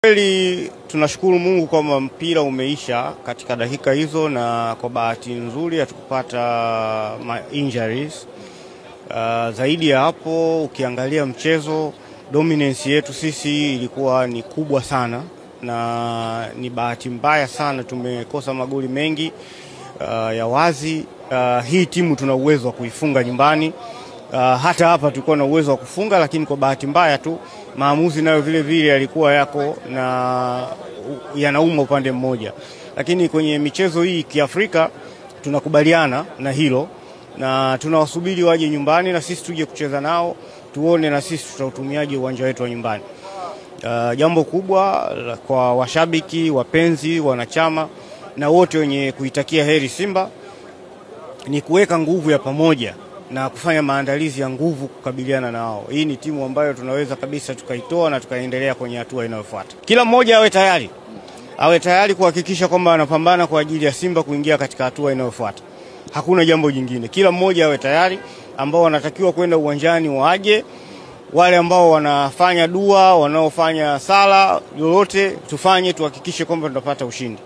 Kweli tunashukuru Mungu kwamba mpira umeisha katika dakika hizo, na kwa bahati nzuri hatukupata injuries. Zaidi ya hapo, ukiangalia mchezo, dominance yetu sisi ilikuwa ni kubwa sana, na ni bahati mbaya sana tumekosa magoli mengi ya wazi. Hii timu tuna uwezo wa kuifunga nyumbani. Hata hapa tulikuwa na uwezo wa kufunga, lakini kwa bahati mbaya tu maamuzi nayo vile vile yalikuwa yako na yanauma upande mmoja. Lakini kwenye michezo hii kiafrika tunakubaliana na hilo, na tunawasubiri waje nyumbani na sisi tuje kucheza nao, tuone na sisi tutautumiaje uwanja wetu wa nyumbani. Jambo kubwa kwa washabiki, wapenzi, wanachama na wote wenye kuitakia heri Simba ni kuweka nguvu ya pamoja na kufanya maandalizi ya nguvu kukabiliana na wao. Hii ni timu ambayo tunaweza kabisa tukaitoa na tukaendelea kwenye hatua inayofuata. Kila mmoja awe tayari kuhakikisha kwamba anapambana kwa ajili ya Simba kuingia katika hatua inayofuata. Hakuna jambo jingine. Kila mmoja awe tayari, ambao wanatakiwa kwenda uwanjani waje, wale ambao wanafanya dua, wanaofanya sala, lolote tufanye, tuhakikishe kwamba tunapata ushindi.